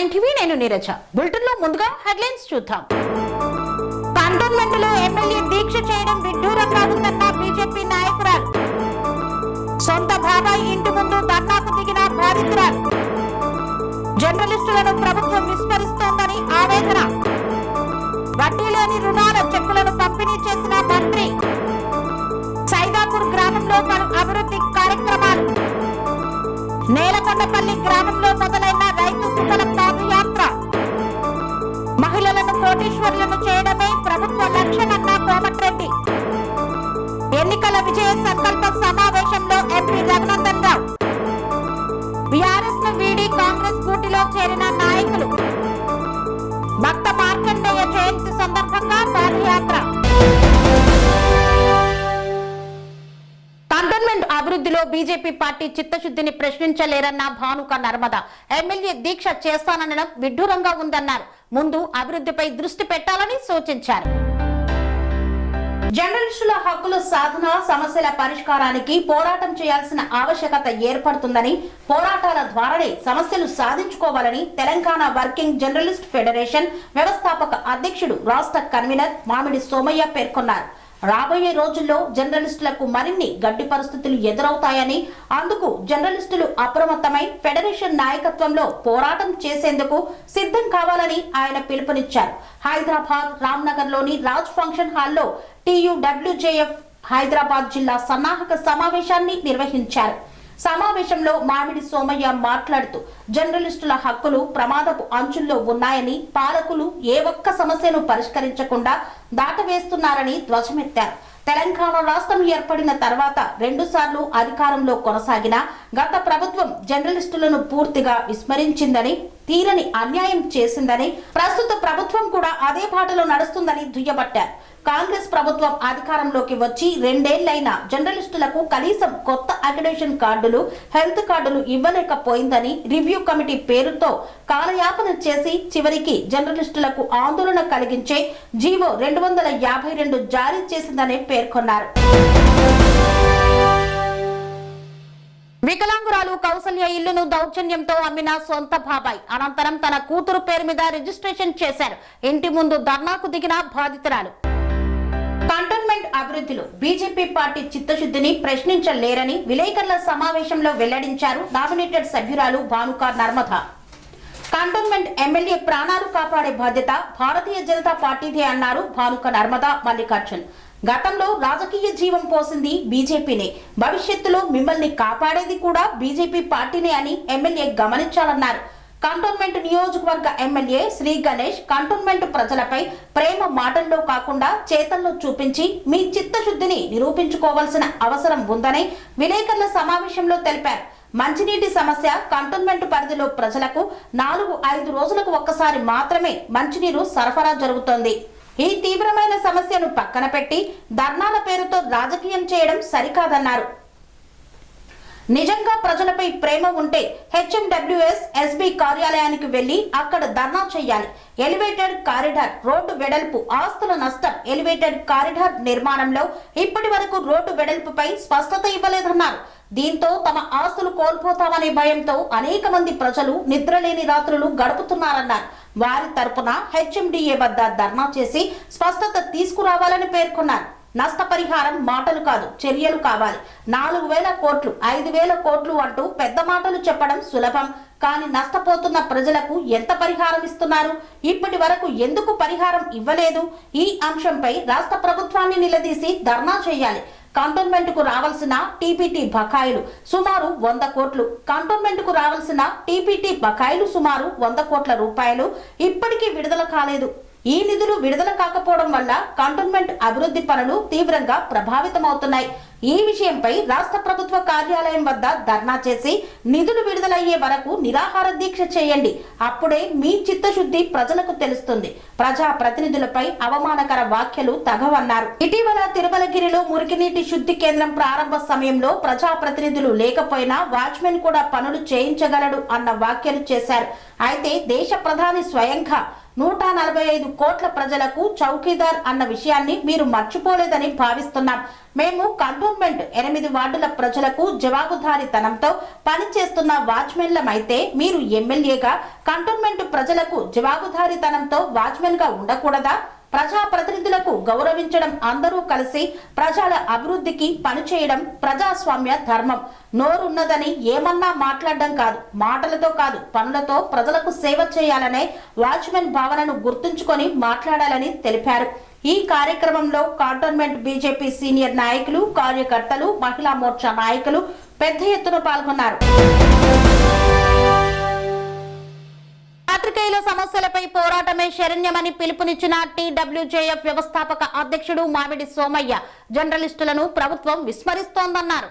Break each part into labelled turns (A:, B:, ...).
A: R9 TV నేను Neeraja. Bulletin లో ముందుగా హెడ్లైన్స్ చూద్దాం. కంటోన్మెంట్ లో ఎమ్మెల్యే దీక్ష చేయడం విడ్డూరంగా ఉందన్న బీజేపీ నాయకురాలు. సొంత బాబాయ్ ఇంటి ముందు ధర్నాకు దిగిన బాధితురాలు. జర్నలిస్టులను ప్రభుత్వం విస్మరిస్తోందని ఆవేదన. వడ్డీ లేని రుణాల చెక్కులను పంపిణీ చేసిన మంత్రి. సైదాపూర్ గ్రామంలో పలు అభివృద్ధి కార్యక్రమాలు. నేలకొండపల్లి గ్రామంలో మొదలైన రైతు సుఫల పాదయాత్ర. మహిళలను కోటీశ్వరులను చేయడమే ప్రభుత్వ లక్ష్యమన్న కోమటిరెడ్డి. ఎన్నికల విజయ సంకల్ప సమావేశంలో ఎంపీ రఘునందన్ రావు. బీఆర్ఎస్ ను వీడి కాంగ్రెస్ గూటిలో చేరిన నాయకులు. భక్త మార్కండేయ జయంతి సందర్భంగా పాదయాత్ర. కంటోన్మెంట్ అభివృద్ధిలో బీజేపీ పార్టీ చిత్తశుద్ధిని ప్రశ్నించలేరన్న భానుక నర్మద. ఎమ్మెల్యే దీక్ష చేస్తాననడం విడ్డూరంగా ఉందన్నారు. ముందు అభివృద్ధిపై దృష్టి పెట్టాలని సూచించారు. జర్నలిస్టుల హక్కుల సాధన, సమస్యల పరిష్కారానికి పోరాటం చేయాల్సిన ఆవశ్యకత ఏర్పడుతుందని, పోరాటాల ద్వారానే సమస్యలు సాధించుకోవాలని తెలంగాణ వర్కింగ్ జర్నలిస్ట్ ఫెడరేషన్ వ్యవస్థాపక అధ్యక్షుడు, రాష్ట్ర కన్వీనర్ మామిడి సోమయ్య పేర్కొన్నారు. రాబోయే రోజుల్లో జర్నలిస్టులకు మరిన్ని గడ్డి పరిస్థితులు ఎదురవుతాయని, అందుకు జర్నలిస్టులు అప్రమత్తమై ఫెడరేషన్ నాయకత్వంలో పోరాటం చేసేందుకు సిద్ధం కావాలని ఆయన పిలుపునిచ్చారు. హైదరాబాద్ రామ్నగర్ లోని రాజ్ ఫంక్షన్ హాల్లో TUWJF హైదరాబాద్ జిల్లా సన్నాహక సమావేశాన్ని నిర్వహించారు. సమావేశంలో మామిడి సోమయ్య మాట్లాడుతూ, జర్నలిస్టుల హక్కులు ప్రమాదపు అంచుల్లో ఉన్నాయని, పాలకులు ఏ ఒక్క సమస్యను పరిష్కరించకుండా దాటవేస్తున్నారని ధ్వజమెత్తారు. తెలంగాణ రాష్ట్రం ఏర్పడిన తర్వాత 2 సార్లు అధికారంలో కొనసాగిన గత ప్రభుత్వం జర్నలిస్టులను పూర్తిగా విస్మరించిందని, తీరని అన్యాయం చేసిందని, ప్రస్తుత ప్రభుత్వం కూడా అదే బాటలో నడుస్తుందని దుయ్యబట్టారు. కాంగ్రెస్ ప్రభుత్వం అధికారంలోకి వచ్చి 2 ఏళ్లైనా జర్నలిస్టులకు కనీసం కొత్త అక్రిడిటేషన్ కార్డులు, హెల్త్ కార్డులు ఇవ్వలేకపోయిందని, రివ్యూ కమిటీ పేరుతో కాలయాపన చేసి చివరికి జర్నలిస్టులకు ఆందోళన కలిగించే జీవో 252 జారీ చేసిందని పేర్కొన్నారు. వికలాంగురాలు కౌసల్య ఇల్లును దౌర్జన్యంతో అమ్మిన సొంత బాబాయ్. అనంతరం తన కూతురు పేరు మీద రిజిస్ట్రేషన్ చేశారు. ఇంటి ముందు ధర్నాకు దిగిన బాధితురాలు. కంటోన్మెంట్ అభివృద్ధిలో బీజేపీ పార్టీ చిత్తశుద్ధిని ప్రశ్నించలేరని విలేకరుల సమావేశంలో వెల్లడించారు నామినేటెడ్ సభ్యురాలు భానుక నర్మద. కంటోన్మెంట్ ఎమ్మెల్యే ప్రాణాలు కాపాడే బాధ్యత భారతీయ జనతా పార్టీదే అన్నారు భానుక నర్మద మల్లికార్జున్. గతంలో రాజకీయ జీవం పోసింది బీజేపీనే, భవిష్యత్తులో మిమ్మల్ని కాపాడేది కూడా బీజేపీ పార్టీనే అని ఎమ్మెల్యే గమనించాలన్నారు. కంటోన్మెంట్ నియోజకవర్గ ఎమ్మెల్యే శ్రీ గణేష్ కంటోన్మెంట్ ప్రజలపై ప్రేమ మాటల్లో కాకుండా చేతల్లో చూపించి మీ చిత్తశుద్ధిని నిరూపించుకోవాల్సిన అవసరం ఉందని విలేకరుల సమావేశంలో తెలిపారు. మంచినీటి సమస్య కంటోన్మెంట్ పరిధిలో ప్రజలకు 4-5 రోజులకు ఒక్కసారి మాత్రమే మంచినీరు సరఫరా జరుగుతోంది. ఈ తీవ్రమైన సమస్యను పక్కన పెట్టి ధర్నాల పేరుతో రాజకీయం చేయడం సరికాదన్నారు. నిజంగా ప్రజలపై ప్రేమ ఉంటే HMWS SB కార్యాలయానికి వెళ్లి అక్కడ ధర్నా చేయాలి. ఎలివేటెడ్ కారిడార్, రోడ్డు వెడల్పు, ఆస్తుల నష్టం, ఎలివేటెడ్ కారిడార్ నిర్మాణంలో ఇప్పటి వరకు రోడ్డు వెడల్పుపై స్పష్టత ఇవ్వలేదన్నారు. దీంతో తమ ఆస్తులు కోల్పోతామనే భయంతో అనేక మంది ప్రజలు నిద్రలేని రాత్రులు గడుపుతున్నారన్నారు. వారి తరపున HMDA వద్ద ధర్నా చేసి స్పష్టత తీసుకురావాలని పేర్కొన్నారు. నష్టపరిహారం మాటలు కాదు, చర్యలు కావాలి. 4,000 కోట్లు, 5,000 కోట్లు అంటూ పెద్ద మాటలు చెప్పడం సులభం. కానీ నష్టపోతున్న ప్రజలకు ఎంత పరిహారం ఇస్తున్నారు? ఇప్పటి వరకు ఎందుకు పరిహారం ఇవ్వలేదు? ఈ అంశంపై రాష్ట్ర ప్రభుత్వాన్ని నిలదీసి ధర్నా చేయాలి. కంటోన్మెంట్ కు రావాల్సిన TPT బకాయిలు సుమారు 100 కోట్లు, కంటోన్మెంట్ కు రావాల్సిన TPT బకాయిలు సుమారు 100 కోట్ల రూపాయలు ఇప్పటికీ విడుదల కాలేదు. ఈ నిధులు విడుదల కాకపోవడం వల్ల కంటోన్మెంట్ అభివృద్ధి పనులు తీవ్రంగా ప్రభావితమవుతున్నాయి. ఈ విషయంపై రాష్ట్ర ప్రభుత్వ కార్యాలయం వద్ద ధర్నా చేసి నిధులు విడుదలయ్యే వరకు నిరాహార దీక్ష చేయండి. అప్పుడే మీ చిత్తశుద్ధి ప్రజలకు తెలుస్తుంది. ప్రజా ప్రతినిధులపై అవమానకర వ్యాఖ్యలు తగవన్నారు. ఇటీవల తిరుమలగిరిలో మురికినీటి శుద్ధి కేంద్రం ప్రారంభ సమయంలో ప్రజా ప్రతినిధులు లేకపోయినా వాచ్మెన్ కూడా పనులు చేయించగలడు అన్న వ్యాఖ్యలు చేశారు. అయితే దేశ ప్రధాని స్వయంగా 145 కోట్ల ప్రజలకు చౌకీదార్ అన్న విషయాన్ని మీరు మర్చిపోలేదని భావిస్తున్నాం. మేము కంటోన్మెంట్ 8 వార్డుల ప్రజలకు జవాబుదారీతనంతో పనిచేస్తున్న వాచ్మెన్లమైతే మీరు ఎమ్మెల్యేగా కంటోన్మెంట్ ప్రజలకు జవాబుదారీతనంతో వాచ్మెన్ గా ఉండకూడదా? ప్రజాప్రతినిధులకు గౌరవించడం, అందరూ కలిసి ప్రజల అభివృద్ధికి పనిచేయడం ప్రజాస్వామ్య ధర్మం. నోరున్నదని ఏమన్నా మాట్లాడడం కాదు, మాటలతో కాదు పనులతో ప్రజలకు సేవ చేయాలనే వాచ్మెన్ భావనను గుర్తుంచుకొని మాట్లాడాలని తెలిపారు. ఈ కార్యక్రమంలో కంటోన్మెంట్ బీజేపీ సీనియర్ నాయకులు, కార్యకర్తలు, మహిళా మోర్చా నాయకులు పెద్ద ఎత్తున పాల్గొన్నారు. పాత్రికేయుల సమస్యలపై పోరాటమే శరణ్యమని పిలుపునిచ్చిన టీడబ్ల్యూజేఎఫ్ వ్యవస్థాపక అధ్యక్షుడు మామిడి సోమయ్య జర్నలిస్టులను ప్రభుత్వం విస్మరిస్తోందన్నారు.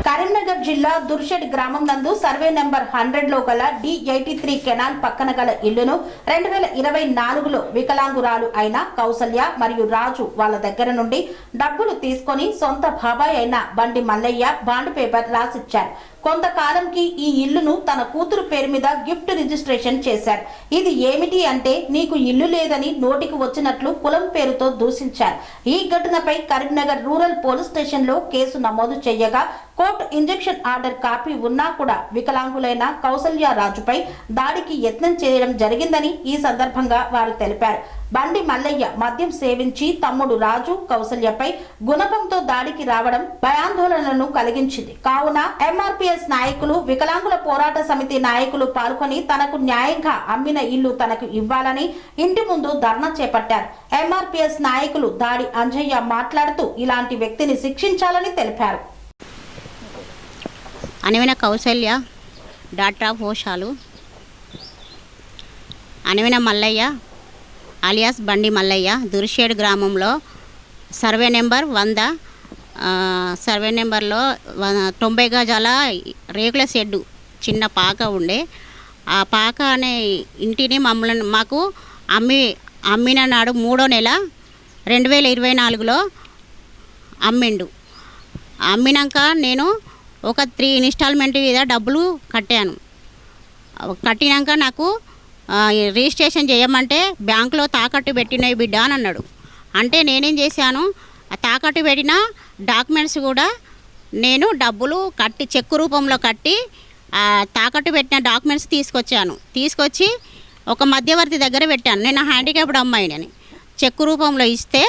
A: కరీంనగర్ జిల్లా దుర్షెడ్ గ్రామం నందు సర్వే నెంబర్ 100లో గల D83 కెనాల్ పక్కన గల ఇల్లును 2024లో వికలాంగురాలు అయిన కౌసల్య మరియు రాజు వాళ్ళ దగ్గర నుండి డబ్బులు తీసుకొని సొంత బాబాయ్ అయిన బండి మల్లయ్య బాండ్ పేపర్ రాసిచ్చారు. కొంతకాలంకి ఈ ఇల్లును తన కూతురు పేరు మీద గిఫ్ట్ రిజిస్ట్రేషన్ చేశారు. ఇది ఏమిటి అంటే నీకు ఇల్లు లేదని నోటికి వచ్చినట్లు కులం పేరుతో దూషించారు. ఈ ఘటనపై కరీంనగర్ రూరల్ పోలీస్ స్టేషన్ లో కేసు నమోదు చేయగా కోర్టు ఇంజెక్షన్ ఆర్డర్ కాపీ ఉన్నా కూడా వికలాంగులైన కౌసల్య రాజుపై దాడికి యత్నం చేయడం జరిగిందని ఈ సందర్భంగా వారు తెలిపారు. బండి మల్లయ్య మద్యం సేవించి తమ్ముడు రాజు కౌసల్యపై గుణపంతో దాడికి రావడం భయాందోళనలను కలిగించింది. కావున ఎంఆర్పీఎస్ నాయకులు, వికలాంగుల పోరాట సమితి నాయకులు పాల్గొని తనకు న్యాయంగా అమ్మిన ఇల్లు తనకు ఇవ్వాలని ఇంటి ముందు ధర్నా చేపట్టారు. ఎంఆర్పీఎస్ నాయకులు దాడి అంజయ్య మాట్లాడుతూ ఇలాంటి వ్యక్తిని శిక్షించాలని తెలిపారు.
B: అనవిన కౌసల్య డాక్టర్ ఆఫ్ హోషాలు, అనవిన మల్లయ్య అలియాస్ బండి మల్లయ్య దుర్షేడ్ గ్రామంలో సర్వే నెంబర్ 100 సర్వే నెంబర్లో 90 గజాల రేకుల షెడ్డు చిన్న పాక ఉండే. ఆ పాక అనే ఇంటిని మాకు అమ్మిన నాడు 3వ నెల 2024లో అమ్మిండు. అమ్మినాక నేను ఒక 3 ఇన్స్టాల్మెంట్ మీద డబ్బులు కట్టాను. కట్టినాక నాకు రిజిస్ట్రేషన్ చేయమంటే బ్యాంకులో తాకట్టు పెట్టినవి బిడ్డ అని అన్నాడు. అంటే నేనేం చేశాను, ఆ తాకట్టు పెట్టిన డాక్యుమెంట్స్ కూడా నేను డబ్బులు కట్టి చెక్కు రూపంలో కట్టి ఆ తాకట్టు పెట్టిన డాక్యుమెంట్స్ తీసుకొచ్చి ఒక మధ్యవర్తి దగ్గర పెట్టాను. నేను హ్యాండిక్యాప్డ్ అమ్మాయిని చెక్కు రూపంలో ఇస్తే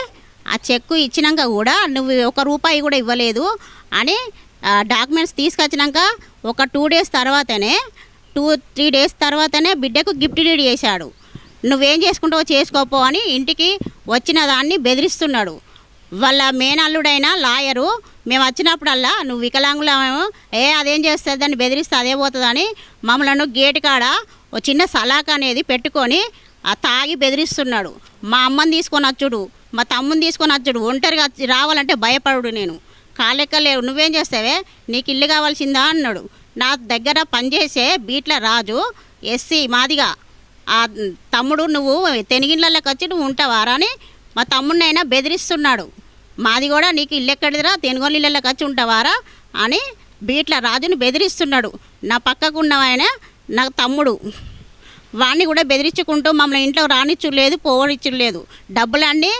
B: ఆ చెక్కు ఇచ్చినాక కూడా నువ్వు ₹1 కూడా ఇవ్వలేదు అని డాక్యుమెంట్స్ తీసుకొచ్చినాక ఒక 2 డేస్ తర్వాతనే 2-3 డేస్ తర్వాతనే బిడ్డకు గిఫ్ట్ డీడ్ చేశాడు. నువ్వేం చేసుకుంటావో చేసుకోపో అని ఇంటికి వచ్చిన దాన్ని బెదిరిస్తున్నాడు. వాళ్ళ మేనల్లుడైన లాయరు మేము వచ్చినప్పుడల్లా నువ్వు వికలాంగులమేమో అదేం చేస్తుంది దాన్ని బెదిరిస్తే అదే పోతుందని మమ్మల్ని గేటు కాడ ఒక చిన్న సలాక అనేది పెట్టుకొని తాగి బెదిరిస్తున్నాడు. మా అమ్మని తీసుకొని వచ్చుడు, మా తమ్ముని తీసుకొని వచ్చుడు, ఒంటరిగా రావాలంటే భయపడు. నేను కాలెక్కలేవు, నువ్వేం చేస్తావే, నీకు ఇల్లు కావాల్సిందా అన్నాడు. నా దగ్గర పనిచేసే బీట్ల రాజు ఎస్సీ మాదిగా ఆ తమ్ముడు నువ్వు తెనిగిళ్ళకి వచ్చి నువ్వు ఉంటావారా అని మా తమ్ముడినైనా బెదిరిస్తున్నాడు. మాది కూడా నీకు ఇల్లు ఎక్కడిదిరా, తెనుగోళ్ళ ఇళ్ళకి వచ్చి ఉంటావారా అని బీట్ల రాజుని బెదిరిస్తున్నాడు. నా పక్కకున్న ఆయన నా తమ్ముడు వాడిని కూడా బెదిరించుకుంటూ మమ్మల్ని ఇంట్లో రానిచ్చులేదు, పోవనిచ్చులేదు. డబ్బులన్నీ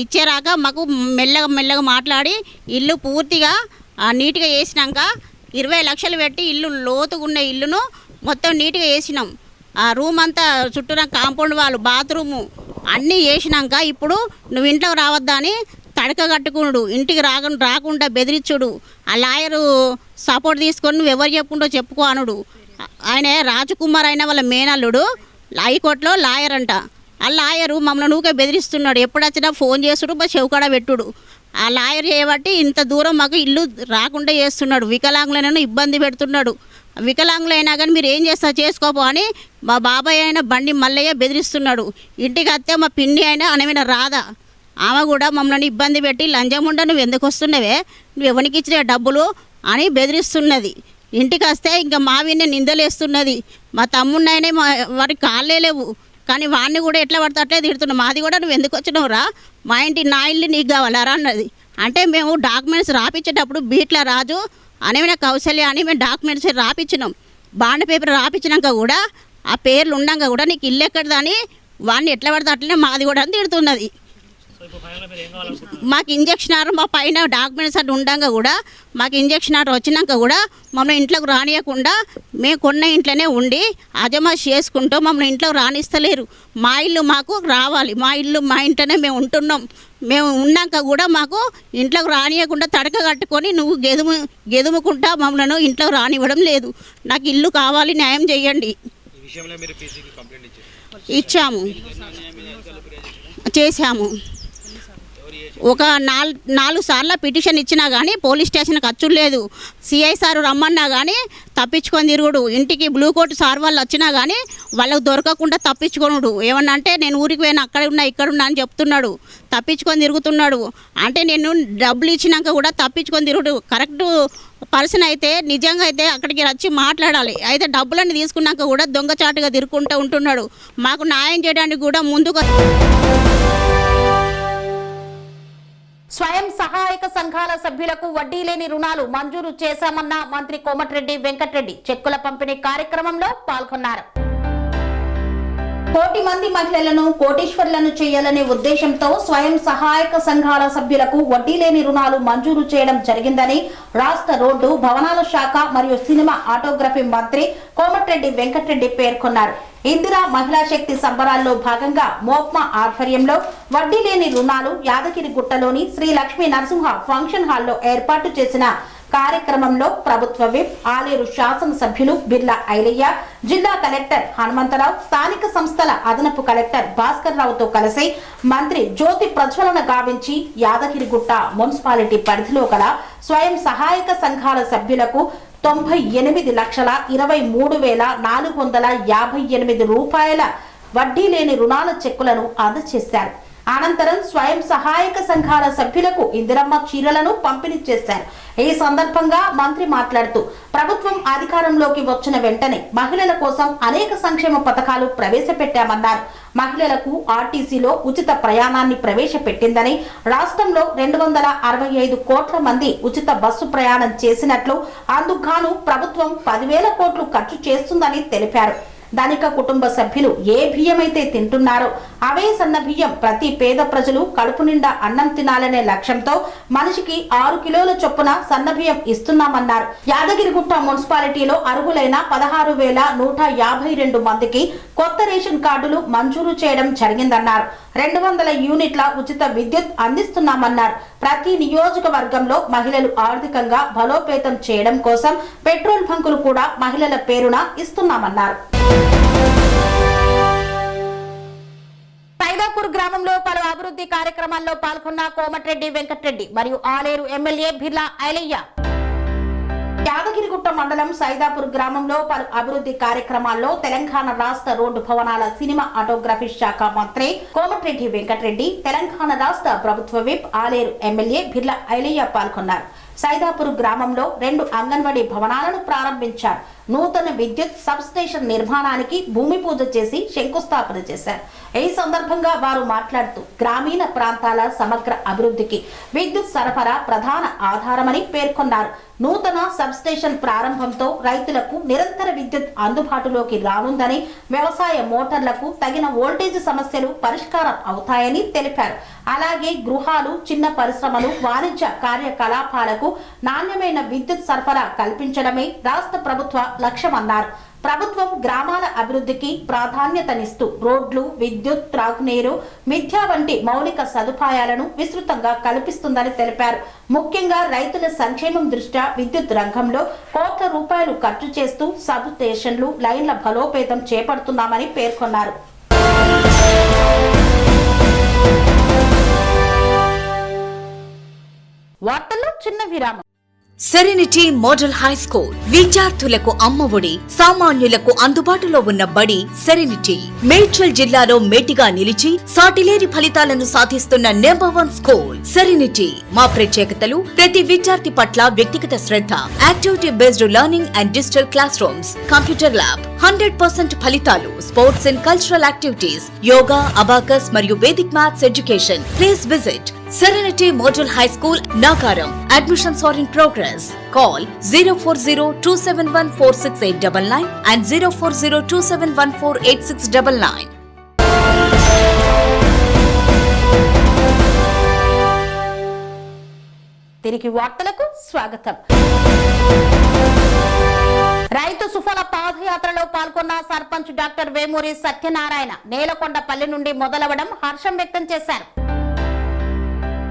B: ఇచ్చేరాక మాకు మెల్లగా మాట్లాడి ఇల్లు పూర్తిగా నీట్గా చేసినాక 20 లక్షలు పెట్టి ఇల్లు లోతుగున్న ఇల్లును మొత్తం నీట్గా వేసినాం. ఆ రూమ్ అంతా చుట్టూన కాంపౌండ్ వాళ్ళు, బాత్రూము అన్నీ వేసినాక ఇప్పుడు నువ్వు ఇంట్లో రావద్దా అని తడక కట్టుకున్నాడు. ఇంటికి రాకుండా బెదిరించుడు. ఆ లాయరు సపోర్ట్ తీసుకొని నువ్వు ఎవరు చెప్పుకుంటూ చెప్పుకో అనుడు. ఆయన రాజకుమార్ అయిన వాళ్ళ మేనల్లుడు హైకోర్టులో లాయర్ అంట. ఆ లాయరు మమ్మల్ని ఊకే బెదిరిస్తున్నాడు. ఎప్పుడు వచ్చినా ఫోన్ చేసుడు, మా చెవుకాడ పెట్టుడు. ఆ లాయర్ చేయబట్టి ఇంత దూరం మాకు ఇల్లు రాకుండా చేస్తున్నాడు. వికలాంగులైనా ఇబ్బంది పెడుతున్నాడు. వికలాంగులైనా కానీ మీరు ఏం చేస్తా చేసుకోపో అని మా బాబాయ్ అయిన బండి మల్లయ్య బెదిరిస్తున్నాడు. ఇంటికి వస్తే మా పిన్ని అయినా అనమైన రాధా ఆమె కూడా మమ్మల్ని ఇబ్బంది పెట్టి లంజముండ నువ్వు ఎందుకు వస్తున్నావే, నువ్వు ఎవరికి ఇచ్చిన డబ్బులు అని బెదిరిస్తున్నది. ఇంటికి వస్తే ఇంకా మా విన్నే నిందలేస్తున్నది. మా తమ్ముడినైనా వారికి కాళ్ళే లేవు కానీ వాడిని కూడా ఎట్లా పడితే అట్లే తిడుతున్నావు. మాది కూడా నువ్వు ఎందుకు వచ్చినావు రా, మా ఇంటి నా ఇల్లు నీకు కావాలరా అన్నది. అంటే మేము డాక్యుమెంట్స్ రాపించేటప్పుడు బీట్ల రాజు అనేవి కౌశల్య అని మేము డాక్యుమెంట్స్ రాపించినాం. బాండ్ పేపర్ రాపించినాక కూడా ఆ పేర్లు ఉండగా కూడా నీకు ఇల్లు ఎక్కడదా అని వాడిని ఎట్లా పడితే అట్లనే మాది కూడా అని తిడుతున్నది. మాకు ఇంజక్షన్ ఆర్డర్ మా పైన డాక్యుమెంట్స్ అట్లా ఉండగా కూడా మాకు ఇంజక్షన్ ఆర్డర్ వచ్చినాక కూడా మమ్మల్ని ఇంట్లోకి రానియకుండా మేము కొన్న ఇంట్లోనే ఉండి అజమాష్ చేసుకుంటూ మమ్మల్ని ఇంట్లోకి రానిస్తలేరు. మా ఇల్లు మాకు రావాలి, మా ఇల్లు మా ఇంట్లోనే మేము ఉంటున్నాం. మేము ఉన్నాక కూడా మాకు ఇంట్లోకి రానియకుండా తడక కట్టుకొని నువ్వు గెదుముకుంటా మమ్మల్ని ఇంట్లోకి రానివ్వడం లేదు. నాకు ఇల్లు కావాలి, న్యాయం చేయండి. ఇచ్చాము, చేశాము. ఒక 4 సార్లు పిటిషన్ ఇచ్చినా కానీ పోలీస్ స్టేషన్కి అచ్చుడు లేదు. సిఐ సారు రమ్మన్నా కానీ తప్పించుకొని తిరుగుడు. ఇంటికి బ్లూ కోట్ సార్ వాళ్ళు వచ్చినా కానీ వాళ్ళకు దొరకకుండా తప్పించుకొనుడు. ఏమన్నా అంటే నేను ఊరికి పోయినా అక్కడ ఉన్నా ఇక్కడ ఉన్నా అని చెప్తున్నాడు, తప్పించుకొని తిరుగుతున్నాడు. అంటే నేను డబ్బులు ఇచ్చినాక కూడా తప్పించుకొని తిరుగుడు. కరెక్ట్ పర్సన్ అయితే నిజంగా అయితే అక్కడికి వచ్చి మాట్లాడాలి. అయితే డబ్బులన్నీ తీసుకున్నాక కూడా దొంగచాటుగా తిరుగుకుంటూ ఉంటున్నాడు. మాకు న్యాయం చేయడానికి కూడా ముందుకు.
A: స్వయం సహాయక సంఘాల సభ్యులకు వడ్డీ లేని రుణాలు మంజూరు చేశామన్న మంత్రి కోమటిరెడ్డి వెంకటరెడ్డి చెక్కుల పంపిణీ కార్యక్రమంలో పాల్గొన్నారు. 1 కోటి మంది మహిళలను కోటీశ్వర్లను చేయాలనే ఉద్దేశంతో స్వయం సహాయక సంఘాల సభ్యులకు వడ్డీ లేని రుణాలు మంజూరు చేయడం జరిగిందని రాష్ట్ర రోడ్డు భవనాల శాఖ మరియు సినిమా ఆటోగ్రఫీ మంత్రి కోమటిరెడ్డి వెంకటరెడ్డి పేర్కొన్నారు. ఇందిరా మహిళా శక్తి సంబరాల్లో భాగంగా మోప్మా ఆధ్వర్యంలో వడ్డీ లేని రుణాలు యాదగిరిగుట్టలోని శ్రీ లక్ష్మీ నరసింహ ఫంక్షన్ హాల్లో ఏర్పాటు చేసిన కార్యక్రమంలో ప్రభుత్వ విప్ ఆలేరు శాసనసభ్యులు బిర్లా ఐలయ్య, జిల్లా కలెక్టర్ హనుమంతరావు, స్థానిక సంస్థల అదనపు కలెక్టర్ భాస్కర్ రావుతో కలిసి మంత్రి జ్యోతి ప్రజ్వలన గావించి యాదగిరిగుట్ట మున్సిపాలిటీ పరిధిలో గల స్వయం సహాయక సంఘాల సభ్యులకు 98,23,458 రూపాయల వడ్డీ లేని రుణాల చెక్కులను అందజేశారు. అనంతరం స్వయం సహాయక సంఘాల సభ్యులకు ఇందిరమ్మ చీరలను పంపిణీ చేశారు. ఈ సందర్భంగా మంత్రి మాట్లాడుతూ ప్రభుత్వం అధికారంలోకి వచ్చిన వెంటనే మహిళల కోసం అనేక సంక్షేమ పథకాలు ప్రవేశపెట్టామన్నారు. మహిళలకు ఆర్టీసీలో ఉచిత ప్రయాణాన్ని ప్రవేశపెట్టిందని, రాష్ట్రంలో 265 కోట్ల మంది ఉచిత బస్సు ప్రయాణం చేసినట్లు, అందుకు ప్రభుత్వం 10,000 కోట్లు ఖర్చు చేస్తుందని తెలిపారు. ధనిక కుటుంబ సభ్యులు ఏ బియ్యమైతే తింటున్నారో అవే సన్న బియ్యం ప్రతి పేద ప్రజలు కడుపు నిండా అన్నం తినాలనే లక్ష్యంతో మనిషికి 6 కిలోల చొప్పున సన్న బియ్యం ఇస్తున్నామన్నారు. యాదగిరిగుట్ట మున్సిపాలిటీలో అర్హులైన 16,152 మందికి కొత్త రేషన్ కార్డులు మంజూరు చేయడం జరిగిందన్నారు. 200 యూనిట్ల ఉచిత విద్యుత్ అందిస్తున్నామన్నారు. ప్రతి నియోజకవర్గంలో మహిళలు ఆర్థికంగా బలోపేతం చేయడం కోసం పెట్రోల్ బంకులు కూడా మహిళల పేరున ఇస్తున్నామన్నారు. సైదాపూర్ గ్రామంలో పలు అభివృద్ధి కార్యక్రమాల్లో పాల్గొన్న కోమటిరెడ్డి వెంకటరెడ్డి మరియు ఆలేరు ఎమ్మెల్యే బిర్లా ఐలయ్య. యాదగిరిగుట్ట మండలం సైదాపూర్ గ్రామంలో పలు అభివృద్ధి కార్యక్రమాల్లో తెలంగాణ రాష్ట్ర రోడ్డు భవనాల సినిమా ఆటోగ్రఫీ శాఖ మంత్రి కోమటిరెడ్డి వెంకటరెడ్డి, తెలంగాణ రాష్ట్ర ప్రభుత్వ విప్ ఆలేరు ఎమ్మెల్యే బిర్లా ఐలయ్య పాల్గొన్నారు. సైదాపూర్ గ్రామంలో 2 అంగన్వాడీ భవనాలను ప్రారంభించారు. నూతన విద్యుత్ సబ్ స్టేషన్ నిర్మాణానికి భూమి పూజ చేసి శంకుస్థాపన చేశారు. ఈ సందర్భంగా వారు మాట్లాడుతూ గ్రామీణ ప్రాంతాల సమగ్ర అభివృద్ధికి విద్యుత్ సరఫరా ప్రధాన ఆధారమని పేర్కొన్నారు. నూతన సబ్ స్టేషన్ ప్రారంభంతో రైతులకు నిరంతర విద్యుత్ అందుబాటులోకి రానుందని, వ్యవసాయ మోటార్లకు తగిన వోల్టేజ్ సమస్యలు పరిష్కారం అవుతాయని తెలిపారు. అలాగే గృహాలు, చిన్న పరిశ్రమలు, వాణిజ్య కార్యకలాపాలకు నాణ్యమైన విద్యుత్ సరఫరా కల్పించడమే రాష్ట్ర ప్రభుత్వ లక్ష్యమన్నారు. ప్రభుత్వం గ్రామాల అభివృద్ధికి ప్రాధాన్యతనిస్తూ రోడ్లు, విద్యుత్, త్రాగునీరు, మిథ్యా వంటి మౌలిక సదుపాయాలను విస్తృతంగా కల్పిస్తుందని తెలిపారు. ముఖ్యంగా రైతుల సంక్షేమం దృష్ట్యా విద్యుత్ రంగంలో కోట్ల రూపాయలు ఖర్చు చేస్తూ సబ్ స్టేషన్లు, లైన్ల బలోపేతం చేపడుతున్నామని పేర్కొన్నారు. వార్తల్లో చిన్న విరామం.
C: సెరెనిటీ మోడల్ హై స్కూల్ విద్యార్థులకు అమ్మఒడి, సామాన్యులకు అందుబాటులో ఉన్న బడి సెరెనిటీ. మేడ్చల్ జిల్లాలో మేటిగా నిలిచి సాటిలేని ఫలితాలను సాధిస్తున్న నెంబర్ 1 స్కూల్ సెరెనిటీ. మా ప్రత్యేకతలు ప్రతి విద్యార్థి పట్ల వ్యక్తిగత శ్రద్ధ, activity based learning and digital classrooms, computer lab, 100% ఫలితాలు. Sports and cultural activities, yoga, abacus మరియు Vedic maths education. Please visit Serenity Model High School, Nagaram. Admissions are in progress. Call 040-271-46899 and 040-271-48699.
A: తిరిగి వార్తలకు స్వాగతం. రైతు సుఫల పాదయాత్రలో పాల్గొన్న sarpanch doctor Vemuri Satyanarayana Nelakondapalli నుండి మొదలవడం హర్షం వ్యక్తం చేశారు.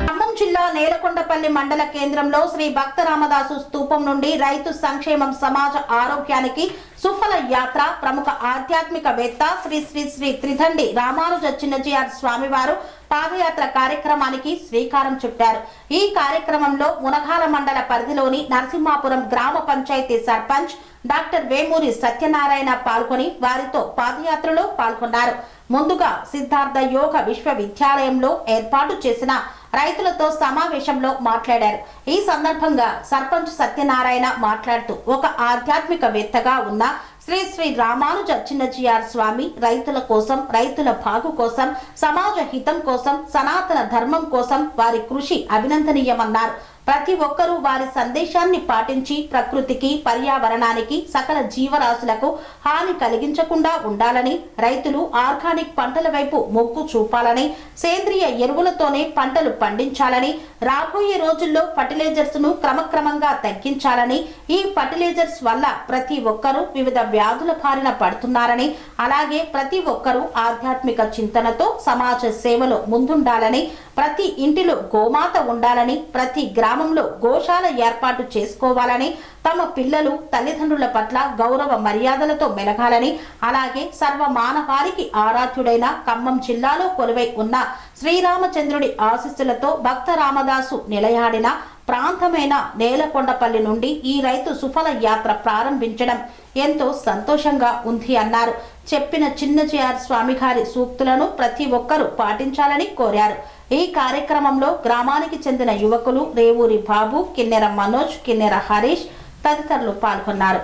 A: ఖమ్మం జిల్లా నేలకొండపల్లి మండల కేంద్రంలో శ్రీ భక్త రామదాసు స్తూపం నుండి రైతు సంక్షేమం సమాజ ఆరోగ్యానికి సుఫల యాత్ర ప్రముఖ ఆధ్యాత్మికవేత్త శ్రీ శ్రీ శ్రీ త్రిదండి రామానుజ చిన్నజీఆర్ స్వామివారు పాదయాత్ర కార్యక్రమానికి శ్రీకారం చుట్టారు. ఈ కార్యక్రమంలో మునగాల మండల పరిధిలోని నరసింహాపురం గ్రామ పంచాయతీ సర్పంచ్ డాక్టర్ వేమూరి సత్యనారాయణ పాల్గొని వారితో పాదయాత్రలో పాల్గొన్నారు. ముందుగా సిద్ధార్థ యోగ విశ్వవిద్యాలయంలో ఏర్పాటు చేసిన రైతులతో సమావేశంలో మాట్లాడారు. ఈ సందర్భంగా సర్పంచ్ సత్యనారాయణ మాట్లాడుతూ ఒక ఆధ్యాత్మికవేత్తగా ఉన్న శ్రీ శ్రీ రామానుజ చిన్నజీఆర్ స్వామి రైతుల కోసం, రైతుల బాగు కోసం, సమాజ హితం కోసం, సనాతన ధర్మం కోసం వారి కృషి అభినందనీయమన్నారు. ప్రతి ఒక్కరూ వారి సందేశాన్ని పాటించి ప్రకృతికి, పర్యావరణానికి, సకల జీవరాశులకు హాని కలిగించకుండా ఉండాలని, రైతులు ఆర్గానిక్ పంటల వైపు మొగ్గు చూపాలని, సేంద్రియ ఎరువులతోనే పంటలు పండించాలని, రాబోయే రోజుల్లో ఫర్టిలైజర్స్ ను క్రమక్రమంగా తగ్గించాలని, ఈ ఫర్టిలైజర్స్ వల్ల ప్రతి ఒక్కరూ వివిధ వ్యాధుల బారిన పడుతున్నారని, అలాగే ప్రతి ఒక్కరూ ఆధ్యాత్మిక చింతనతో సమాజ సేవలో ముందుండాలని, ప్రతి ఇంటిలో గోమాత ఉండాలని, ప్రతి గ్రామంలో గోశాల ఏర్పాటు చేసుకోవాలని, తమ పిల్లలు తల్లిదండ్రుల పట్ల గౌరవ మర్యాదలతో మెలగాలని, అలాగే సర్వ మానవారికి ఆరాధ్యుడైన ఖమ్మం జిల్లాలో కొలువై ఉన్న శ్రీరామచంద్రుడి ఆశీస్సులతో భక్త రామదాసు నిలయాడిన ప్రాంతమైన నేలకొండపల్లి నుండి ఈ రైతు సుఫల యాత్ర ప్రారంభించడం ఎంతో సంతోషంగా ఉంది అన్నారు. చెప్పిన చిన్నజీఆర్ స్వామి గారి సూక్తులను ప్రతి ఒక్కరూ పాటించాలని కోరారు. ఈ కార్యక్రమంలో గ్రామానికి చెందిన యువకులు రేవూరి బాబు, కిన్నెర మనోజ్, కిన్నెర హరీష్ తదితరులు పాల్గొన్నారు.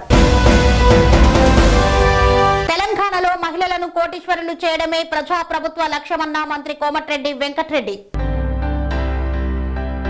A: తెలంగాణలో మహిళలను కోటీశ్వరులు చేయడమే ప్రజాప్రభుత్వ లక్ష్యమన్న మంత్రి కోమటిరెడ్డి వెంకటరెడ్డి.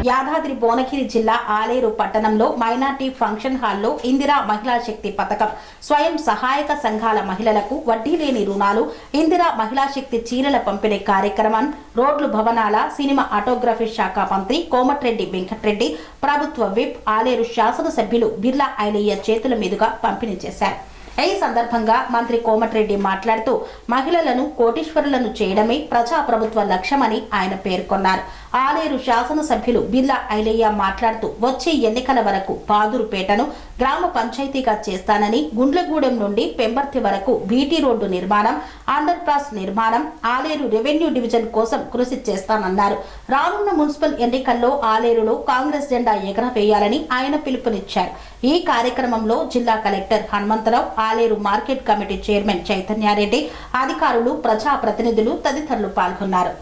A: యాదాద్రి భువనగిరి జిల్లా ఆలేరు పట్టణంలో మైనార్టీ ఫంక్షన్ హాల్లో ఇందిరా మహిళా శక్తి పథకం, స్వయం సహాయక సంఘాల మహిళలకు వడ్డీ లేని రుణాలు, ఇందిరా మహిళా శక్తి చీరల పంపిణీ కార్యక్రమం రోడ్లు, భవనాల, సినిమా ఆటోగ్రఫీ శాఖ మంత్రి కోమటిరెడ్డి వెంకటరెడ్డి, ప్రభుత్వ విప్ ఆలేరు శాసనసభ్యులు బిర్లా ఐలయ్య చేతుల మీదుగా పంపిణీ చేశారు. ఈ సందర్భంగా మంత్రి కోమటిరెడ్డి మాట్లాడుతూ మహిళలను కోటీశ్వరులను చేయడమే ప్రజాప్రభుత్వ లక్ష్యమని ఆయన పేర్కొన్నారు. ఆలేరు శాసనసభ్యులు బిర్లా ఐలయ్య మాట్లాడుతూ వచ్చే ఎన్నికల వరకు పాదురుపేటను గ్రామ పంచాయతీగా చేస్తానని, గుండ్లగూడెం నుండి పెంబర్తి వరకు బీటీ రోడ్డు నిర్మాణం, అండర్ పాస్ నిర్మాణం, ఆలేరు రెవెన్యూ డివిజన్ కోసం కృషి చేస్తానన్నారు. రానున్న మున్సిపల్ ఎన్నికల్లో ఆలేరులో కాంగ్రెస్ జెండా ఎగరవేయాలని ఆయన పిలుపునిచ్చారు. ఈ కార్యక్రమంలో జిల్లా collector Hanumantha Rao, Aleru market committee chairman Chaitanya Reddy, అధికారులు, ప్రజాప్రతినిధులు తదితరులు పాల్గొన్నారు.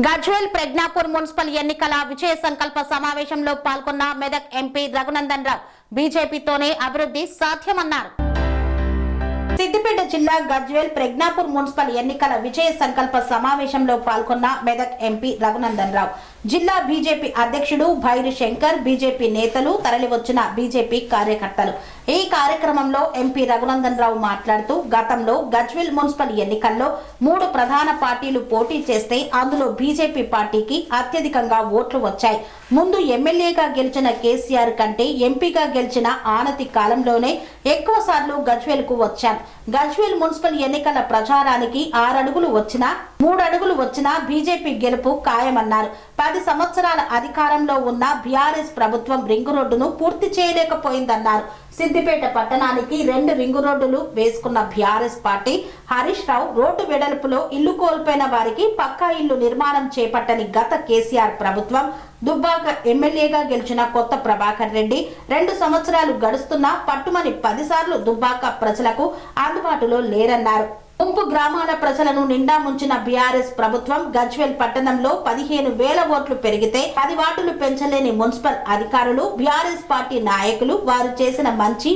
A: గజ్వేల్ ప్రజ్ఞాపూర్ మున్సిపల్ ఎన్నికల విజయ సంకల్ప సమావేశంలో పాల్గొన్న మెదక్ ఎంపీ రఘునందన్ రావు బీజేపీతోనే అభివృద్ధి సాధ్యమన్నారు. సిద్దిపేట జిల్లా గజ్వేల్ ప్రజ్ఞాపూర్ మున్సిపల్ ఎన్నికల విజయ సంకల్ప సమావేశంలో పాల్గొన్న మెదక్ ఎంపీ రఘునందన్ రావు, జిల్లా బీజేపీ అధ్యక్షుడు భైరి శంకర్, బీజేపీ నేతలు, తరలివచ్చిన బీజేపీ కార్యకర్తలు. ఈ కార్యక్రమంలో ఎంపీ రఘునందన్ రావు మాట్లాడుతూ గతంలో గజ్వేల్ మున్సిపల్ ఎన్నికల్లో 3 ప్రధాన పార్టీలు పోటీ చేస్తే అందులో బీజేపీ పార్టీకి అత్యధికంగా ఓట్లు వచ్చాయి. ముందు ఎమ్మెల్యేగా గెలిచిన కేసీఆర్ కంటే ఎంపీగా గెలిచిన ఆనతి కాలంలోనే ఎక్కువ సార్లు గజ్వేల్ కు వచ్చాను. గజ్వేల్ మున్సిపల్ ఎన్నికల ప్రచారానికి 6 అడుగులు వచ్చినా 3 అడుగులు వచ్చినా బీజేపీ గెలుపు ఖాయమన్నారు. 10 సంవత్సరాల అధికారంలో ఉన్న బీఆర్ఎస్ ప్రభుత్వం రింగు రోడ్డును పూర్తి చేయలేకపోయిందన్నారు. సిద్దిపేట పట్టణానికి 2 రింగు రోడ్డులు వేసుకున్న BRS party Harish Rao road వెడల్పులో ఇల్లు కోల్పోయిన వారికి పక్కా ఇల్లు నిర్మాణం చేపట్టని గత కేసీఆర్ ప్రభుత్వం, దుబ్బాక ఎమ్మెల్యేగా గెలిచిన కొత్త ప్రభాకర్ రెడ్డి 2 సంవత్సరాలు గడుస్తున్నా పట్టుమని 10 సార్లు దుబ్బాక ప్రజలకు అందుబాటులో లేరన్నారు. ముంపు గ్రామాల ప్రజలను నిండా ముంచిన బీఆర్ఎస్ ప్రభుత్వం గజ్వేల్ పట్టణంలో 15,000 ఓట్లు పెరిగితే 10 వార్డులు పెంచలేని మున్సిపల్ అధికారులు, బీఆర్ఎస్ పార్టీ నాయకులు వారు చేసిన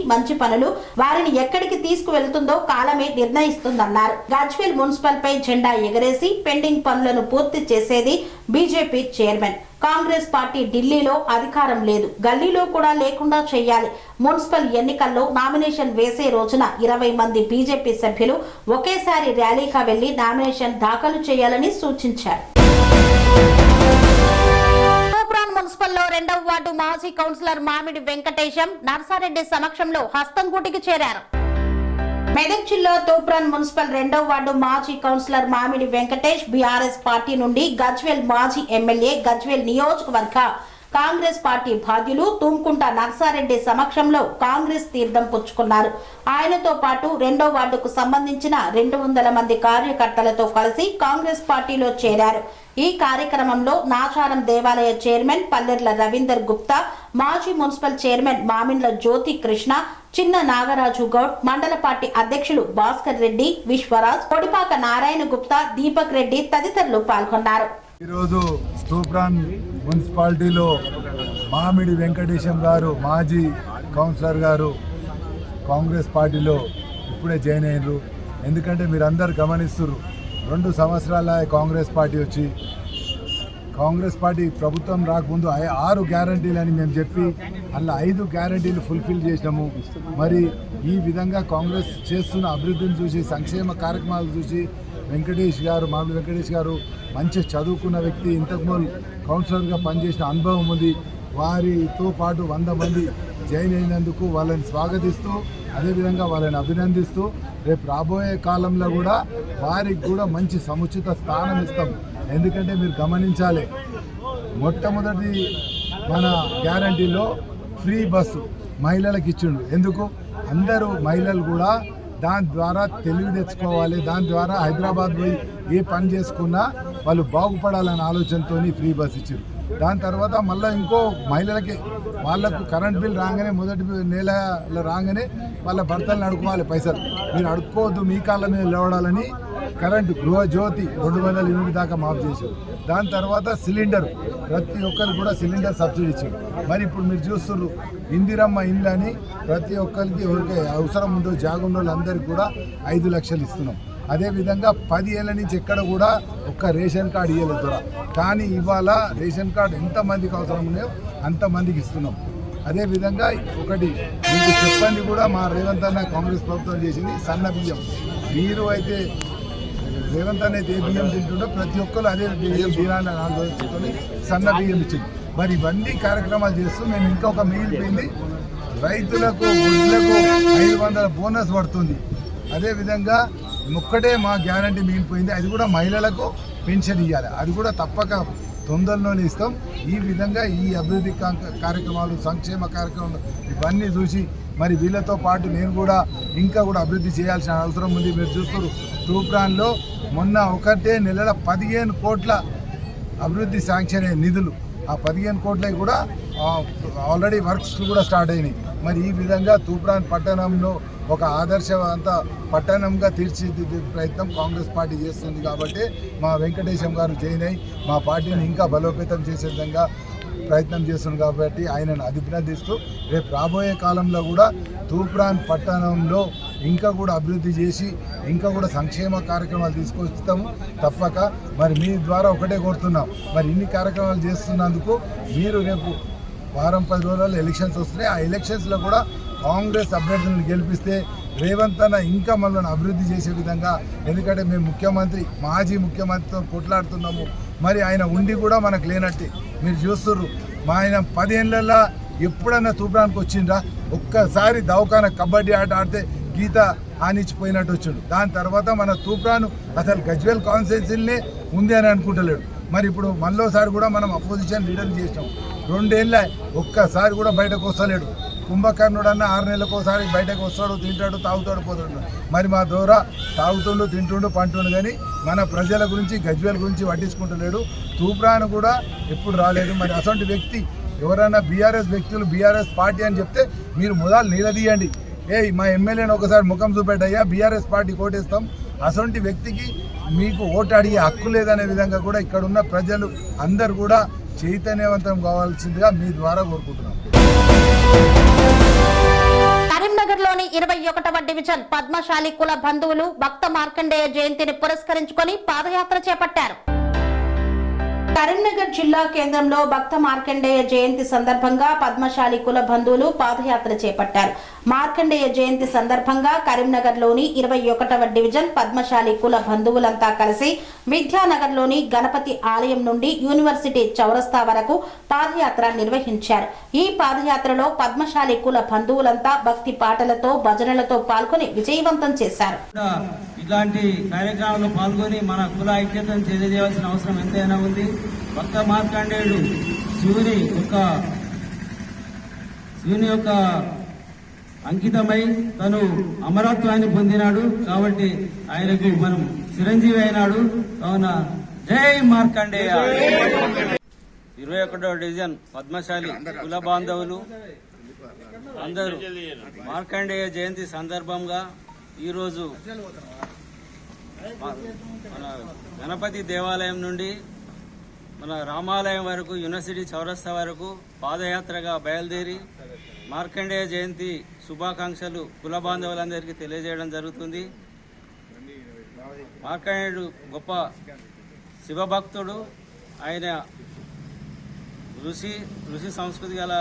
A: మంచి పనులు వారిని ఎక్కడికి తీసుకువెళ్తుందో కాలమే నిర్ణయిస్తుందన్నారు. గజ్వేల్ మున్సిపల్ పై జెండా ఎగరేసి పెండింగ్ పనులను పూర్తి చేసేది బీజేపీ చైర్మన్. కాంగ్రెస్ పార్టీ ఢిల్లీలో అధికారం లేదు, గల్లీలో కూడా లేకుండా చేయాలి. మున్సిపల్ ఎన్నికల్లో నామినేషన్ వేసే రోజున 20 మంది బీజేపీ సభ్యులు ఒకేసారి ర్యాలీగా వెళ్లి నామినేషన్ దాఖలు చేయాలని సూచించారు. తూప్రాన్ మున్సిపల్లో 2వ వార్డు మాజీ కౌన్సిలర్ మామిడి వెంకటేశం నర్సారెడ్డి సమక్షంలో హస్తంగూటికి చేరారు. మెదక్ జిల్లా తూప్రాన్ మున్సిపల్ 2వ వార్డు మాజీ కౌన్సిలర్ మామిడి వెంకటేష్ బీఆర్ఎస్ పార్టీ నుండి గజ్వేల్ మాజీ ఎమ్మెల్యే, గజ్వేల్ నియోజకవర్గ కాంగ్రెస్ పార్టీ బాధ్యులు తుమ్కుంట నర్సారెడ్డి సమక్షంలో కాంగ్రెస్ తీర్థం పుచ్చుకున్నారు. ఆయనతో పాటు 2వ వార్డుకు సంబంధించిన 200 మంది కార్యకర్తలతో కలిసి కాంగ్రెస్ పార్టీలో చేరారు. ఈ కార్యక్రమంలో నాచారం దేవాలయ చైర్మన్ పల్లెర్ల రవీందర్ గుప్తా, మాజీ మున్సిపల్ చైర్మన్ మామిండ్ల జ్యోతి కృష్ణ, చిన్న నాగరాజు గౌడ్, మండల పార్టీ అధ్యక్షులు భాస్కర్ రెడ్డి, విశ్వరాజ్, కొడిపాక నారాయణ గుప్తా, దీపక్ రెడ్డి తదితరులు పాల్గొన్నారు.
D: ఈరోజు తూప్రాన్ మున్సిపాలిటీలో మామిడి వెంకటేశం గారు మాజీ కౌన్సిలర్ గారు కాంగ్రెస్ పార్టీలో ఇప్పుడే జాయిన్ అయ్యారు. ఎందుకంటే మీరు అందరు గమనిస్తున్నారు, 2 సంవత్సరాల కాంగ్రెస్ పార్టీ వచ్చి కాంగ్రెస్ పార్టీ ప్రభుత్వం రాకముందు 6 గ్యారంటీలు అని మేము చెప్పి అలా 5 గ్యారంటీలు ఫుల్ఫిల్ చేసినాము. మరి ఈ విధంగా కాంగ్రెస్ చేస్తున్న అభివృద్ధిని చూసి, సంక్షేమ కార్యక్రమాలు చూసి మామిడి వెంకటేష్ గారు మంచి చదువుకున్న వ్యక్తి, ఇంతకుముందు కౌన్సిలర్గా పనిచేసిన అనుభవం ఉంది. వారితో పాటు 100 మంది జాయిన్ అయినందుకు వాళ్ళని స్వాగతిస్తూ, అదేవిధంగా వాళ్ళని అభినందిస్తూ రేపు రాబోయే కాలంలో కూడా వారికి కూడా మంచి సముచిత స్థానం ఇస్తాం. ఎందుకంటే మీరు గమనించాలి, మొట్టమొదటి మన గ్యారంటీలో ఫ్రీ బస్సు మహిళలకు ఇచ్చిండు. ఎందుకు? అందరూ మహిళలు కూడా దాని ద్వారా తెలివి తెచ్చుకోవాలి, దాని ద్వారా హైదరాబాద్ పోయి ఏ పని చేసుకున్నా వాళ్ళు బాగుపడాలనే ఆలోచనతో ఫ్రీ బస్ ఇచ్చారు. దాని తర్వాత మళ్ళీ ఇంకో మహిళలకి వాళ్ళకు కరెంట్ బిల్ రాగానే మొదటి నెలలో రాగానే వాళ్ళ భర్తలను అడుకోవాలి పైసలు. మీరు అడుక్కోవద్దు, మీ కాళ్ళ మీద లేవడాలని కరెంటు గృహజ్యోతి 200 యూనిట్ దాకా మాఫ్ చేశారు. దాని తర్వాత సిలిండర్ ప్రతి ఒక్కరికి కూడా సిలిండర్ సబ్సిడీ ఇచ్చారు. మరి ఇప్పుడు మీరు చూస్తున్నారు, ఇందిరమ్మ ఇండ్లు అని ప్రతి ఒక్కరికి ఎవరికి అవసరం ఉందో జాగున్న వాళ్ళందరికీ కూడా 5 లక్షలు ఇస్తున్నాం. అదేవిధంగా 10 ఏళ్ళ నుంచి ఎక్కడ కూడా ఒక్క రేషన్ కార్డు ఇవ్వలేదు ద్వారా. కానీ ఇవాళ రేషన్ కార్డు ఎంతమందికి అవసరం ఉన్నాయో అంతమందికి ఇస్తున్నాం. అదేవిధంగా ఒకటి మీకు చెప్పండి కూడా, మా రేవంత్ అన్న కాంగ్రెస్ ప్రభుత్వం చేసింది సన్న బియ్యం. మీరు అయితే రేవంత్ అన్న అయితే ఏ బియ్యం తింటుండో ప్రతి ఒక్కరు అదే బియ్యం బియ్యాన్ని ఆలోచించుకొని సన్న బియ్యం ఇచ్చింది. మరి ఇవన్నీ కార్యక్రమాలు చేస్తూ మేము ఇంకొక మిగిలిపోయింది, రైతులకు వడ్లకు 500 బోనస్ పడుతుంది. అదేవిధంగా ఒక్కటే మా గ్యారంటీ మిగిలిపోయింది, అది కూడా మహిళలకు పెన్షన్ ఇవ్వాలి. అది కూడా తప్పక తొందరలోనే ఇస్తాం. ఈ విధంగా ఈ అభివృద్ధి కార్యక్రమాలు, సంక్షేమ కార్యక్రమాలు ఇవన్నీ చూసి మరి వీళ్ళతో పాటు నేను కూడా ఇంకా కూడా అభివృద్ధి చేయాల్సిన అవసరం ఉంది. మీరు చూస్తారు, తూప్రాన్లో మొన్న ఒకటే నెలలో 15 కోట్ల అభివృద్ధి శాంక్షన్ అయిన నిధులు. ఆ 15 కోట్లకి కూడా ఆల్రెడీ వర్క్స్ కూడా స్టార్ట్ అయినాయి. మరి ఈ విధంగా తూప్రాన్ పట్టణంలో ఒక ఆదర్శవంత పట్టణంగా తీర్చిదిద్దే ప్రయత్నం కాంగ్రెస్ పార్టీ చేస్తుంది. కాబట్టి మా వెంకటేశం గారు జాయిన్ అయ్యి మా పార్టీని ఇంకా బలోపేతం చేసే విధంగా ప్రయత్నం చేస్తుంది. కాబట్టి ఆయనను అభినందిస్తూ రేపు రాబోయే కాలంలో కూడా తూప్రాన్ పట్టణంలో ఇంకా కూడా అభివృద్ధి చేసి ఇంకా కూడా సంక్షేమ కార్యక్రమాలు తీసుకొస్తాము తప్పక. మరి మీ ద్వారా ఒకటే కోరుతున్నాం, మరి ఇన్ని కార్యక్రమాలు చేస్తున్నందుకు మీరు రేపు వారం 10 రోజుల్లో ఎలక్షన్స్ వస్తున్నాయి. ఆ ఎలక్షన్స్లో కూడా కాంగ్రెస్ అభ్యర్థులను గెలిపిస్తే రేవంత్ అన్న ఇంకా మనల్ని అభివృద్ధి చేసే విధంగా, ఎందుకంటే మేము మాజీ ముఖ్యమంత్రితో కొట్లాడుతున్నాము. మరి ఆయన ఉండి కూడా మనకు లేనట్టే మీరు చూస్తుర్రు. ఆయన 10 ఏళ్ళల్లో ఎప్పుడన్నా తూప్రానికి వచ్చిండ్రా? ఒక్కసారి దవాఖాన కబడ్డీ ఆట ఆడితే గీత ఆనిచ్చిపోయినట్టు వచ్చిండు. దాని తర్వాత మన తూప్రాను అసలు గజ్వేల్ కాన్స్టిట్యున్సీనే ఉంది అని అనుకుంటలేడు. మరి ఇప్పుడు మళ్ళోసారి కూడా మనం అపోజిషన్ లీడర్ చేసినాం. 2 ఏళ్ళ ఒక్కసారి కూడా బయటకు వస్తలేడు. కుంభకర్ణుడు అన్న 6 నెలలకు ఒకసారి బయటకు వస్తాడు, తింటాడు, తాగుతాడు, పోతాడు. మరి మా ద్వారా తాగుతుండు, తింటుండు, పంటుండు, కానీ మన ప్రజల గురించి గజ్వేల్ గురించి పట్టించుకుంటలేడు. తూప్రాను కూడా ఎప్పుడు రాలేదు. మరి అటువంటి వ్యక్తి ఎవరైనా బీఆర్ఎస్ వ్యక్తులు బీఆర్ఎస్ పార్టీ అని చెప్తే మీరు మొదలు నిలదీయండి. మా ఎమ్మెల్యేని ఒకసారి ముఖం చూపెట్టయ్యా, బీఆర్ఎస్ పార్టీ కోటేస్తాం, అటువంటి వ్యక్తికి మీకు ఓటు అడిగే హక్కు లేదనే విధంగా కూడా ఇక్కడ ఉన్న ప్రజలు అందరూ కూడా చైతన్యవంతం కావాల్సిందిగా మీ ద్వారా కోరుకుంటున్నాం.
A: కరీంనగర్లోని 21వ డివిజన్ పద్మశాలి కుల బంధువులు భక్త మార్కండేయ జయంతిని పురస్కరించుకొని పాదయాత్ర చేపట్టారు. కరీంనగర్ జిల్లా కేంద్రంలో భక్త మార్కండేయ జయంతి సందర్భంగా పద్మశాలి కుల బంధువులు పాదయాత్ర చేపట్టారు. మార్కండేయ జయంతి సందర్భంగా కరీంనగర్లోని 21వ డివిజన్ పద్మశాలి కుల బంధువులంతా కలిసి విద్యానగర్లోని గణపతి ఆలయం నుండి యూనివర్సిటీ చౌరస్తా వరకు పాదయాత్ర నిర్వహించారు. ఈ పాదయాత్రలో పద్మశాలి కుల బంధువులంతా భక్తి పాటలతో భజనలతో పాల్గొని విజయవంతం చేశారు.
E: ఇలాంటి కార్యక్రమాల్లో పాల్గొని మన కుల ఐక్యతను తెలియజేయాల్సిన అవసరం ఎంతైనా ఉంది. భక్త మార్కండేయుడు శివుని యొక్క అంకితమై తను అమరత్వాన్ని పొందినాడు కాబట్టి ఆయనకు మనం చిరంజీవి అయినాడు. కావున జై మార్కండేయ. 21వ డివిజన్ పద్మశాలి కుల బాంధవులు అందరూ మార్కండేయ జయంతి సందర్భంగా ఈరోజు మన గణపతి దేవాలయం నుండి మన రామాలయం వరకు యూనివర్సిటీ చౌరస్తా వరకు పాదయాత్రగా బయలుదేరి మార్కండేయ జయంతి శుభాకాంక్షలు కుల బాంధవులందరికీ తెలియజేయడం జరుగుతుంది. మార్కండేయుడు గొప్ప శివభక్తుడు. ఆయన ఋషి సంస్కృతి గల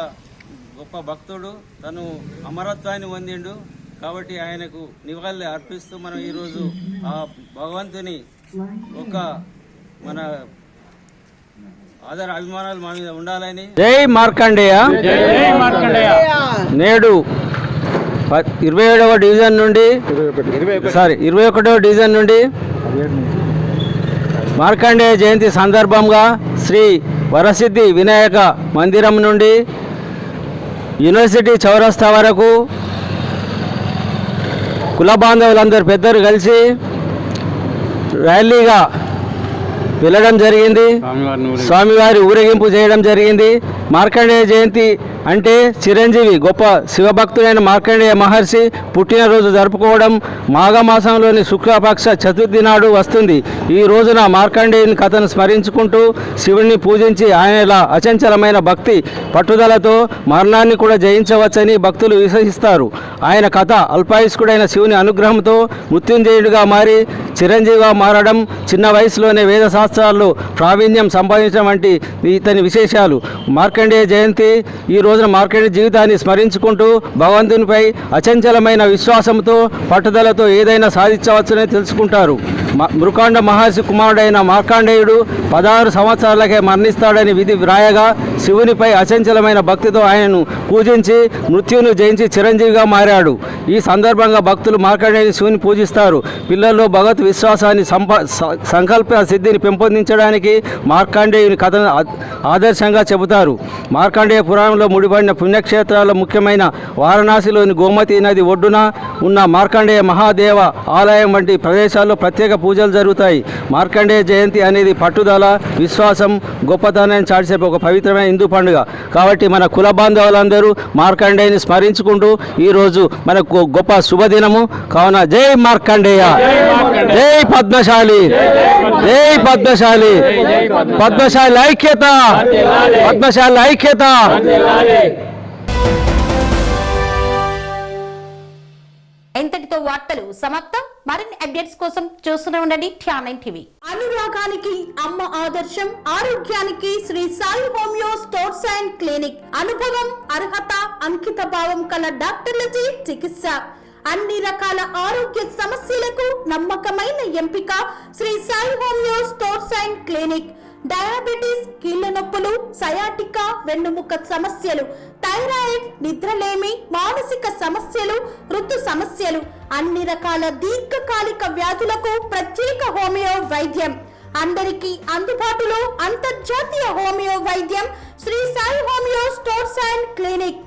E: గొప్ప భక్తుడు. తను అమరత్వాన్ని పొందిండు కాబట్టి ఆయనకు నివాళులు అర్పిస్తూ మనం ఈరోజు ఆ భగవంతుని మన ఆదర అభిమానాలు మా మీద ఉండాలని. జై మార్కండేయ. నేడు 21వ డివిజన్ నుండి మార్కండేయ జయంతి సందర్భంగా శ్రీ వరసిద్ధి వినాయక మందిరం నుండి యూనివర్సిటీ చౌరస్తా వరకు కుల బాంధవులందరూ పెద్దలు కలిసి ర్యాలీగా వెళ్ళడం జరిగింది. స్వామివారి ఊరేగింపు చేయడం జరిగింది. మార్కండేయ జయంతి అంటే చిరంజీవి గొప్ప శివభక్తుడైన మార్కండేయ మహర్షి పుట్టినరోజు జరుపుకోవడం మాఘమాసంలోని శుక్లపక్ష చతుర్థి నాడు వస్తుంది. ఈ రోజున మార్కండేయుని కథను స్మరించుకుంటూ శివుణ్ణి పూజించి ఆయనలా అచంచలమైన భక్తి పట్టుదలతో మరణాన్ని కూడా జయించవచ్చని భక్తులు విశ్వసిస్తారు. ఆయన కథ అల్పాయుష్కుడైన శివుని అనుగ్రహంతో మృత్యుంజయుడిగా మారి చిరంజీవిగా మారడం, చిన్న వయసులోనే వేద శాస్త్రాల్లో ప్రావీణ్యం సంపాదించడం వంటి ఇతని విశేషాలు. మార్కండేయ జయంతి ఈ రోజున మార్కండేయ జీవితాన్ని స్మరించుకుంటూ భగవంతునిపై అచంచలమైన విశ్వాసంతో పట్టుదలతో ఏదైనా సాధించవచ్చని తెలుసుకుంటారు. మృకాండ మహర్షి కుమారుడైన మార్కండేయుడు 16 సంవత్సరాలకే మరణిస్తాడని విధి వ్రాయగా శివునిపై అచంచలమైన భక్తితో ఆయనను పూజించి మృత్యువును జయించి చిరంజీవిగా మారాడు. ఈ సందర్భంగా భక్తులు మార్కండేయుని శివుని పూజిస్తారు. పిల్లల్లో భగవత్ విశ్వాసాన్ని సంకల్ప సిద్ధిని పెంపొందించడానికి మార్కండేయుని కథను ఆదర్శంగా చెబుతారు. మార్కండేయ పురాణంలో ముడిపడిన పుణ్యక్షేత్రాల్లో ముఖ్యమైన వారణాసిలోని గోమతి నది ఒడ్డున ఉన్న మార్కండేయ మహాదేవ ఆలయం వంటి ప్రదేశాల్లో ప్రత్యేక పూజలు జరుగుతాయి. మార్కండేయ జయంతి అనేది పట్టుదల, విశ్వాసం, గొప్పతనాన్ని చాటి ఒక పవిత్రమైన హిందూ పండుగ. కాబట్టి మన కుల బాంధవులందరూ మార్కండేయుని స్మరించుకుంటూ ఈరోజు మనకు గొప్ప శుభదినము. కావున జై మార్కండేయ, జై పద్మశాలి, జై పద్మశాలి, పద్మశాలి ఐక్యత, పద్మశాలి ఐక్యత.
A: ఇంతటితో వార్తలు సమాప్తం. మరిన్ని అప్డేట్స్ కోసం చూస్తూనే ఉండండి టానైన్ టీవీ. అనురాగానికి అమ్మ ఆదర్శం, ఆరోగ్యానికి Sri Sai homeo stores and clinic. అనుభవం, అర్హత, అంకిత భావం కల డాక్టర్లచే చికిత్స. అన్ని రకాల ఆరోగ్య సమస్యలకు నమ్మకమైన ఎంపిక Sri Sai homeo stores and clinic. Diabetes, కీళ్ల నొప్పులు, సయాటికా, వెన్నుముక సమస్యలు, థైరాయిడ్, నిద్రలేమి, మానసిక సమస్యలు, ఋతు సమస్యలు, అన్ని రకాల దీర్ఘకాలిక వ్యాధులకు ప్రత్యేక హోమియో వైద్యం. అందరికీ అందుబాటులో అంతర్జాతీయ హోమియో వైద్యం Shri Sai homeo stores and clinic.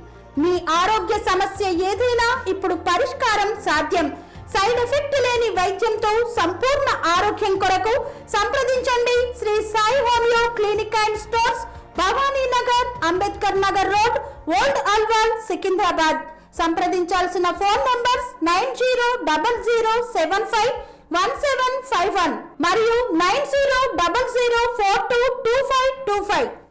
A: మీ ఆరోగ్య సమస్య ఏదైనా ఇప్పుడు పరిష్కారం సాధ్యం. సైడ్ ఎఫెక్ట్ లేని వైద్యంతో సంపూర్ణ ఆరోగ్యం కొరకు సంప్రదించండి Shri Sai homeo clinic and stores, Bhavani Nagar, Ambedkar Nagar road, old Alwal, Secunderabad. సంప్రదించాల్సిన ఫోన్ నంబర్స్ 900075 1751 మరియు 9000422525.